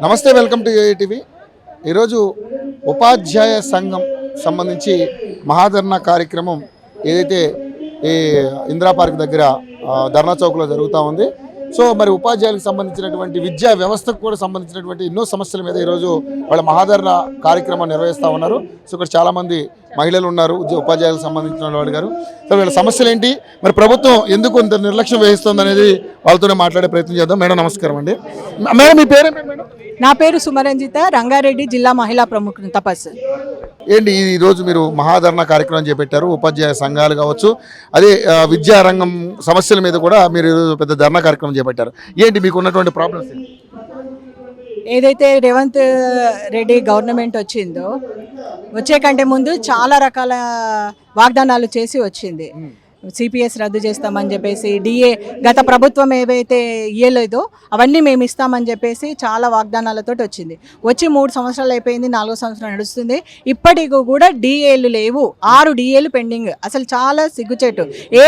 నమస్తే, welcome to ఏఐటీవీ. ఈరోజు ఉపాధ్యాయ సంఘం సంబంధించి మహాధర్నా కార్యక్రమం ఏదైతే ఈ ఇందిరా పార్క్ దగ్గర ధర్నా చౌక్లో జరుగుతూ ఉంది. సో మరి ఉపాధ్యాయులకు సంబంధించినటువంటి విద్యా వ్యవస్థకు కూడా సంబంధించినటువంటి ఎన్నో సమస్యల మీద ఈరోజు వాళ్ళ మహాధర్నా కార్యక్రమం నిర్వహిస్తూ ఉన్నారు. సో ఇక్కడ చాలామంది మహిళలు ఉన్నారు, ఉపాధ్యాయులకు సంబంధించిన వాళ్ళు గారు. సో వీళ్ళ సమస్యలు ఏంటి, మరి ప్రభుత్వం ఎందుకు ఇంత నిర్లక్ష్యం వహిస్తుంది అనేది వాళ్ళతోనే మాట్లాడే ప్రయత్నం చేద్దాం. మేడం నమస్కారం అండి. మేడం మీ పేరేంటి? మేడం నా పేరు సుమరంజిత, రంగారెడ్డి జిల్లా మహిళా ప్రముఖుని తపస్సు. ఏంటి ఈరోజు మీరు మహాధర్నా కార్యక్రమం చేపట్టారు, ఉపాధ్యాయ సంఘాలు కావచ్చు, అదే విద్యారంగం సమస్యల మీద కూడా మీరు పెద్ద ధర్నా కార్యక్రమం చేపట్టారు. ఏంటి మీకు ఉన్నటువంటి ప్రాబ్లమ్స్? ఏదైతే రేవంత్ రెడ్డి గవర్నమెంట్ వచ్చిందో వచ్చే కంటే ముందు చాలా రకాల వాగ్దానాలు చేసి వచ్చింది. సిపిఎస్ రద్దు చేస్తామని చెప్పేసి, డిఏ గత ప్రభుత్వం ఏవైతే ఇయ్యలేదో అవన్నీ మేము ఇస్తామని చెప్పేసి చాలా వాగ్దానాలతో వచ్చింది. వచ్చి 3 సంవత్సరాలు అయిపోయింది, 4వ సంవత్సరం నడుస్తుంది. ఇప్పటికి కూడా డిఏలు లేవు. 6 డిఏలు పెండింగ్. అసలు చాలా సిగ్గుచేటు. ఏ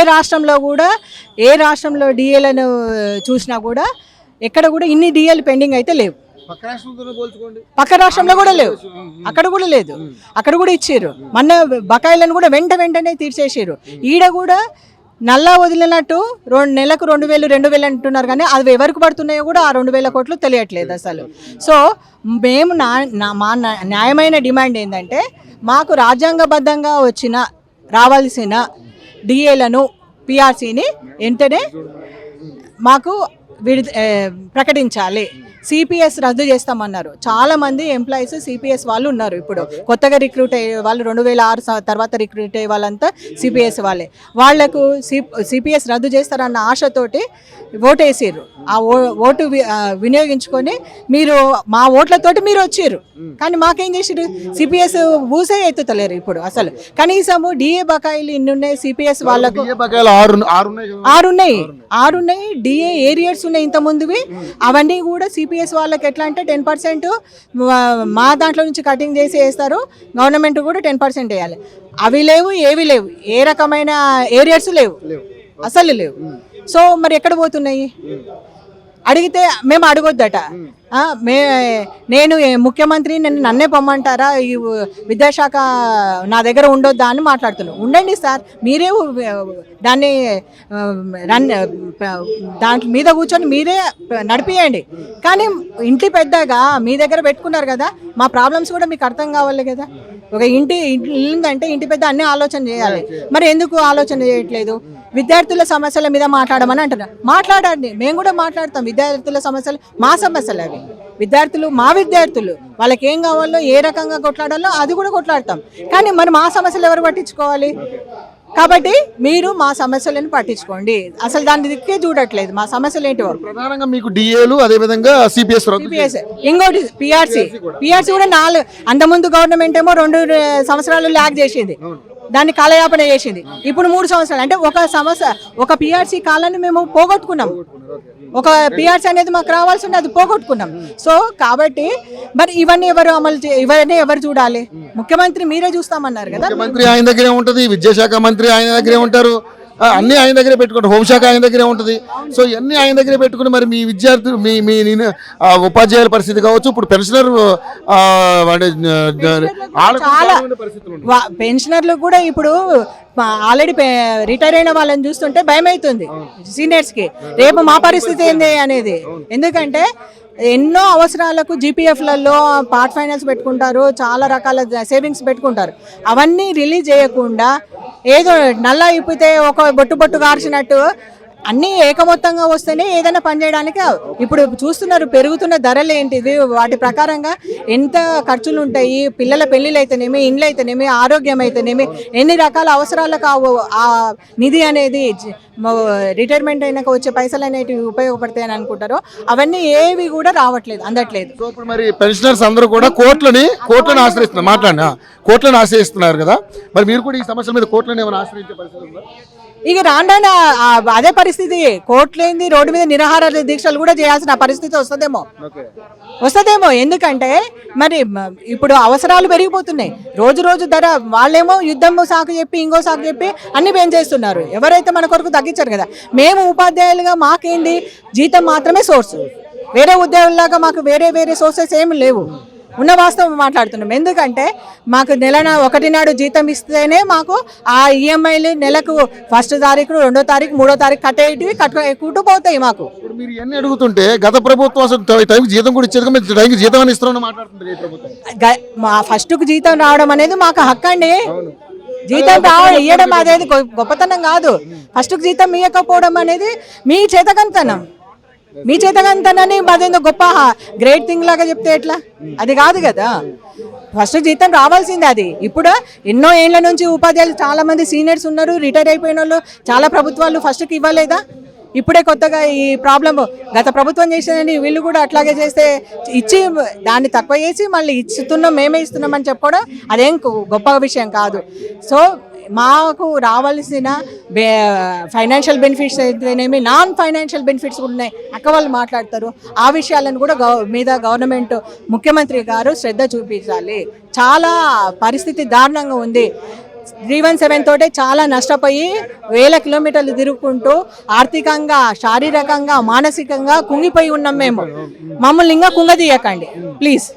రాష్ట్రంలో డిఏలను చూసినా కూడా ఎక్కడ కూడా ఇన్ని డిఏలు పెండింగ్ అయితే లేవు. పక్క రాష్ట్రంలో కూడా లేవు, అక్కడ కూడా లేదు, అక్కడ కూడా ఇచ్చారు. మొన్న బకాయిలను కూడా వెంటనే తీర్చేసారు. ఈడ కూడా నల్లా వదిలినట్టు నెలకు 2000 అంటున్నారు, కానీ అది ఎవరికి పడుతున్నాయో కూడా ఆ 2000 కోట్లు తెలియట్లేదు అసలు. సో మేము మా న్యాయమైన డిమాండ్ ఏంటంటే, మాకు రాజ్యాంగబద్ధంగా రావాల్సిన డిఏలను పిఆర్సీని వెంటనే మాకు ప్రకటించాలి. సిపిఎస్ రద్దు చేస్తామన్నారు. చాలామంది ఎంప్లాయీస్ సిపిఎస్ వాళ్ళు ఉన్నారు. ఇప్పుడు కొత్తగా రిక్రూట్ అయ్యే వాళ్ళు 2006 తర్వాత రిక్రూట్ అయ్యే వాళ్ళంతా సిపిఎస్ వాళ్ళే. వాళ్లకు సిపిఎస్ రద్దు చేస్తారన్న ఆశతోటి ఓటేసారు. ఆ ఓటు వినియోగించుకొని మీరు మా ఓట్లతోటి మీరు వచ్చారు, కానీ మాకేం చేసారు? సిపిఎస్ ఊసే ఎత్తుతలేరు. ఇప్పుడు అసలు కనీసము డిఏ బకాయిలు ఇన్ని ఉన్నాయి. సిపిఎస్ వాళ్ళకు 6 ఉన్నాయి. డిఏ ఏరియర్స్ ఉన్నాయి ఇంత ముందువి. అవన్నీ కూడా సిపిఎస్ వాళ్ళకి ఎట్లా అంటే 10% మా దాంట్లో నుంచి కటింగ్ చేసి వేస్తారు. గవర్నమెంట్ కూడా 10% వేయాలి. అవి లేవు, ఏవి లేవు. ఏ రకమైన ఏరియర్స్ లేవు, అసలు లేవు. సో మరి ఎక్కడ పోతున్నాయి? అడిగితే మేము అడగొద్దట. నేను ముఖ్యమంత్రి నన్నే పొమ్మంటారా, ఈ విద్యాశాఖ నా దగ్గర ఉండొద్దా అని మాట్లాడుతున్నాను. ఉండండి సార్, మీరే దాన్ని దాంట్లో మీద కూర్చొని మీరే నడిపియండి. కానీ ఇంటి పెద్దగా మీ దగ్గర పెట్టుకున్నారు కదా, మా ప్రాబ్లమ్స్ కూడా మీకు అర్థం కావాలి కదా. ఒక ఇల్లు అంటే ఇంటి పెద్ద అన్నీ ఆలోచన చేయాలి. మరి ఎందుకు ఆలోచన చేయట్లేదు? విద్యార్థుల సమస్యల మీద మాట్లాడమని అంటున్నారు. మాట్లాడండి, మేము కూడా మాట్లాడతాం. విద్యార్థుల సమస్యలు మా సమస్యలు అవి. మా విద్యార్థులు వాళ్ళకి ఏం కావాలో, ఏ రకంగా కొట్లాడాలో అది కూడా కొట్లాడతాం. కానీ మరి మా సమస్యలు ఎవరు పట్టించుకోవాలి? కాబట్టి మీరు మా సమస్యలను పట్టించుకోండి. అసలు దాని దిక్కే చూడట్లేదు. మా సమస్యలు ఏంటో ప్రధానంగా మీకు డిఏలు, అదే విధంగా సిపిఎస్, ఇంకోటి పిఆర్సీ కూడా 4 అంతకుముందు గవర్నమెంట్ ఏమో 2 సంవత్సరాలు ల్యాగ్ చేసింది, దాన్ని కాలయాపన చేసింది. ఇప్పుడు 3 సంవత్సరాలు అంటే ఒక పిఆర్సీ కాలాన్ని మేము పోగొట్టుకున్నాం. ఒక పిఆర్సీ అనేది మాకు రావాల్సి ఉంది, అది పోగొట్టుకున్నాం. సో కాబట్టి మరి ఇవన్నీ ఎవరు చూడాలి? ముఖ్యమంత్రి మీరే చూస్తామన్నారు కదా. ముఖ్యమంత్రి ఆయన దగ్గరే ఉంటుంది, విద్యాశాఖ మంత్రి ఆయన దగ్గరే ఉంటారు, అన్ని ఆయన దగ్గరే పెట్టుకుంటారు, హోంశాఖ ఆయన దగ్గరే ఉంటుంది. సో ఇవన్నీ ఆయన దగ్గరే పెట్టుకుని మరి మీ విద్యార్థులు మీ ఉపాధ్యాయుల పరిస్థితి కావచ్చు, ఇప్పుడు పెన్షనర్ చాలా పెన్షనర్లు కూడా ఇప్పుడు ఆల్రెడీ రిటైర్ అయిన వాళ్ళని చూస్తుంటే భయం అవుతుంది సీనియర్స్కి. రేపు మా పరిస్థితి ఏంది అనేది. ఎందుకంటే ఎన్నో అవసరాలకు జీపీఎఫ్లలో పార్ట్ ఫైనాన్స్ పెట్టుకుంటారు, చాలా రకాల సేవింగ్స్ పెట్టుకుంటారు. అవన్నీ రిలీజ్ చేయకుండా ఏదో నల్లా ఇప్పితే ఒక బొట్టు కార్చినట్టు అన్నీ ఏకమొత్తంగా వస్తేనే ఏదైనా పని చేయడానికి. ఇప్పుడు చూస్తున్నారు పెరుగుతున్న ధరలు ఏంటివి, వాటి ప్రకారంగా ఎంత ఖర్చులు ఉంటాయి. పిల్లల పెళ్ళిళ్ళు అయితేనేమి, ఇండ్లు అయితేనేమి, ఆరోగ్యం అయితేనేమి, ఎన్ని రకాల అవసరాలకు ఆ నిధి అనేది రిటైర్మెంట్ అయినాక వచ్చే పైసలు అనేవి ఉపయోగపడతాయని అనుకుంటారో అవన్నీ ఏవి కూడా అందట్లేదు. సో ఇప్పుడు మరి పెన్షనర్స్ అందరూ కూడా కోర్టులను ఆశ్రయిస్తున్నారు కదా. మరి మీరు కూడా ఈ సమస్యల మీద కోర్టులను ఏమైనా ఆశ్రయించే పరిస్థితి ఉందా? ఇక రాండానే అదే పరిస్థితి. కోర్టులేంది, రోడ్డు మీద నిరాహార దీక్షలు కూడా చేయాల్సిన పరిస్థితి వస్తుందేమో. ఎందుకంటే మరి ఇప్పుడు అవసరాలు పెరిగిపోతున్నాయి రోజు ధర. వాళ్ళేమో యుద్ధం సాకు చెప్పి ఇంకో సాకు చెప్పి అన్ని పెంచేస్తున్నారు. ఎవరైతే మన కొరకు తగ్గించారు కదా. మేము ఉపాధ్యాయులుగా మాకేంది జీతం మాత్రమే సోర్సు. వేరే ఉద్యోగుల్లాగా మాకు వేరే సోర్సెస్ ఏమి లేవు. ఉన్న వాస్తవం మాట్లాడుతున్నాం. ఎందుకంటే మాకు నెలన 1 నాడు జీతం ఇస్తేనే మాకు ఆ ఈఎంఐలు నెలకు 1వ తారీఖు 2వ తారీఖు 3వ తారీఖు కట్టేటివి కుట్టుపోతాయి మాకు. ఇప్పుడు మీరు ఇవన్నీ అడుగుతుంటే గత ప్రభుత్వం అసలు టైంకి జీతం కూడా ఇచ్చేది మీరు టైంకి జీతం అని ఇస్తామని మాట్లాడుతుంది ఈ ప్రభుత్వం. మా ఫస్ట్కు జీతం రావడం అనేది మాకు హక్కు అండి. జీతం రావడం ఇవ్వడం అనేది గొప్పతనం కాదు. ఫస్ట్కు జీతం ఇవ్వకపోవడం అనేది మీ చేతకంతనం. మీ చేతకంతనని అదేందో గొప్ప గ్రేట్ థింగ్ లాగా చెప్తే ఎట్లా? అది కాదు కదా. ఫస్ట్ జీతం రావాల్సిందే. అది ఇప్పుడు ఎన్నో ఏళ్ల నుంచి ఉపాధ్యాయులు చాలా మంది సీనియర్స్ ఉన్నారు, రిటైర్ అయిపోయిన వాళ్ళు చాలా ప్రభుత్వాలు ఫస్ట్కి ఇవ్వలేదా? ఇప్పుడే కొత్తగా ఈ ప్రాబ్లమ్ గత ప్రభుత్వం చేసేదని వీళ్ళు కూడా అట్లాగే చేస్తే ఇచ్చి దాన్ని తక్కువ చేసి మళ్ళీ ఇస్తున్నాం మేమే ఇస్తున్నామని చెప్పుకోవడం అదేం గొప్ప విషయం కాదు. సో మాకు రావాల్సిన ఫైనాన్షియల్ బెనిఫిట్స్ అయితేనేమి నాన్ ఫైనాన్షియల్ బెనిఫిట్స్ కూడా ఉన్నాయి. అక్క వాళ్ళు మాట్లాడతారు. ఆ విషయాలను కూడా మీద గవర్నమెంట్ ముఖ్యమంత్రి గారు శ్రద్ధ చూపించాలి. చాలా పరిస్థితి దారుణంగా ఉంది. 317 తోటే చాలా నష్టపోయి 1000 కిలోమీటర్లు తిరుగుకుంటూ ఆర్థికంగా, శారీరకంగా, మానసికంగా కుంగిపోయి ఉన్నాం మేము. మమ్మల్ని ఇంకా కుంగదీయకండి ప్లీజ్.